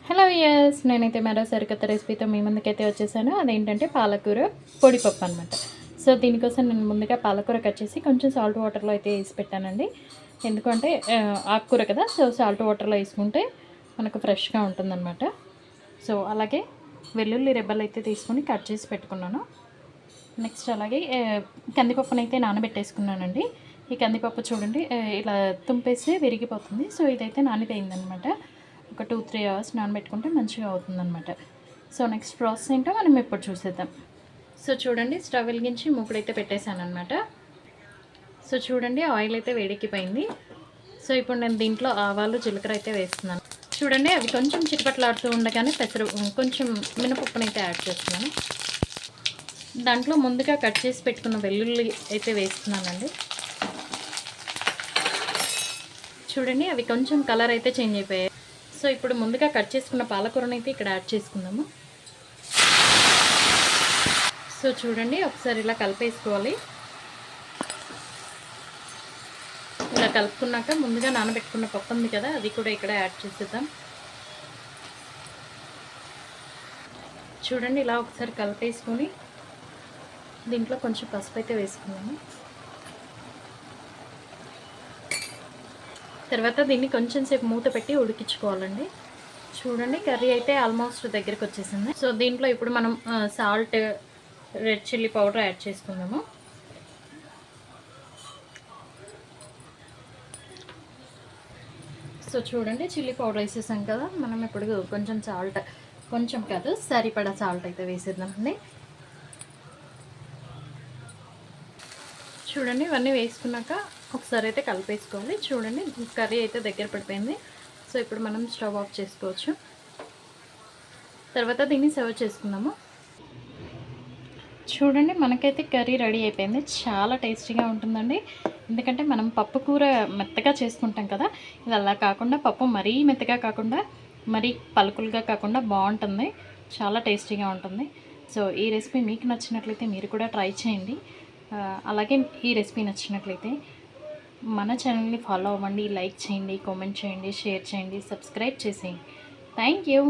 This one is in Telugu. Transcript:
హలో యస్, నేనైతే మరో సరికొత్త రెసిపీతో మీ ముందుకైతే వచ్చేసాను. అదేంటంటే పాలకూర పొడి పప్పు అనమాట. సో దీనికోసం నేను ముందుగా పాలకూర కట్ చేసి కొంచెం సాల్ట్ వాటర్లో అయితే వేసి పెట్టానండి. ఎందుకంటే ఆకుకూర కదా, సో సాల్ట్ వాటర్లో వేసుకుంటే మనకు ఫ్రెష్గా ఉంటుందన్నమాట. సో అలాగే వెల్లుల్లి రెబ్బలు అయితే తీసుకొని కట్ చేసి పెట్టుకున్నాను. నెక్స్ట్ అలాగే కందిపప్పునైతే నానబెట్టేసుకున్నానండి. ఈ కందిపప్పు చూడండి ఇలా తుంపేసి విరిగిపోతుంది. సో ఇదైతే నానిపోయిందనమాట. ఒక 2-3 అవర్స్ నానబెట్టుకుంటే మంచిగా అవుతుందన్నమాట. సో నెక్స్ట్ ప్రాసెస్ ఏంటో మనం ఇప్పుడు చూసేద్దాం. సో చూడండి, స్టవ్ వెలిగించి మూకుడైతే పెట్టేశాను అనమాట. సో చూడండి, ఆయిల్ అయితే వేడెక్కిపోయింది. సో ఇప్పుడు నేను దీంట్లో ఆవాలు జీలకర్ర అయితే వేస్తున్నాను. చూడండి, అవి కొంచెం చిటపట్లాడుతూ ఉండగానే కొంచెం మినపప్పునైతే యాడ్ చేస్తున్నాను. దాంట్లో ముందుగా కట్ చేసి పెట్టుకున్న వెల్లుల్లి అయితే వేస్తున్నానండి. చూడండి, అవి కొంచెం కలర్ అయితే చేంజ్ అయిపోయాయి. సో ఇప్పుడు ముందుగా కట్ చేసుకున్న పాలకూరని అయితే ఇక్కడ యాడ్ చేసుకుందాము. సో చూడండి, ఒకసారి ఇలా కలిపేసుకోవాలి. ఇలా కలుపుకున్నాక ముందుగా నానబెట్టుకున్న పప్పు ఉంది కదా, అది కూడా ఇక్కడ యాడ్ చేసేద్దాం. చూడండి, ఇలా ఒకసారి కలిపేసుకొని దీంట్లో కొంచెం పసుపు అయితే వేసుకున్నాము. తర్వాత దీన్ని కొంచెం సేపు మూత పెట్టి ఉడికించుకోవాలండి. చూడండి, కర్రీ అయితే ఆల్మోస్ట్ దగ్గరికి వచ్చేసింది. సో దీంట్లో ఇప్పుడు మనం salt, red chilli powder add చేసుకుందాము. సో చూడండి, చిల్లీ పౌడర్ వేసేసాం కదా, మనం ఇప్పుడు కొంచెం సాల్ట్, కొంచెం కాదు సరిపడా సాల్ట్ అయితే వేసేద్దామండి. చూడండి, ఇవన్నీ వేసుకున్నాక ఒకసారి అయితే కలిపేసుకోవాలి. చూడండి, కర్రీ అయితే దగ్గర పడిపోయింది. సో ఇప్పుడు మనం స్టవ్ ఆఫ్ చేసుకోవచ్చు. తర్వాత దీన్ని సర్వ్ చేసుకుందాము. చూడండి, మనకైతే కర్రీ రెడీ అయిపోయింది. చాలా టేస్టీగా ఉంటుందండి. ఎందుకంటే మనం పప్పు కూర మెత్తగా చేసుకుంటాం కదా, ఇది అలా కాకుండా పప్పు మరీ మెత్తగా కాకుండా మరీ పలుకులుగా కాకుండా బాగుంటుంది. చాలా టేస్టీగా ఉంటుంది. సో ఈ రెసిపీ మీకు నచ్చినట్లయితే మీరు కూడా ట్రై చేయండి. అలాగే ఈ రెసిపీ నచ్చినట్లయితే మన ఛానల్ని ఫాలో అవ్వండి, లైక్ చేయండి, కామెంట్ చేయండి, షేర్ చేయండి, సబ్స్క్రైబ్ చేసేయండి. Thank you.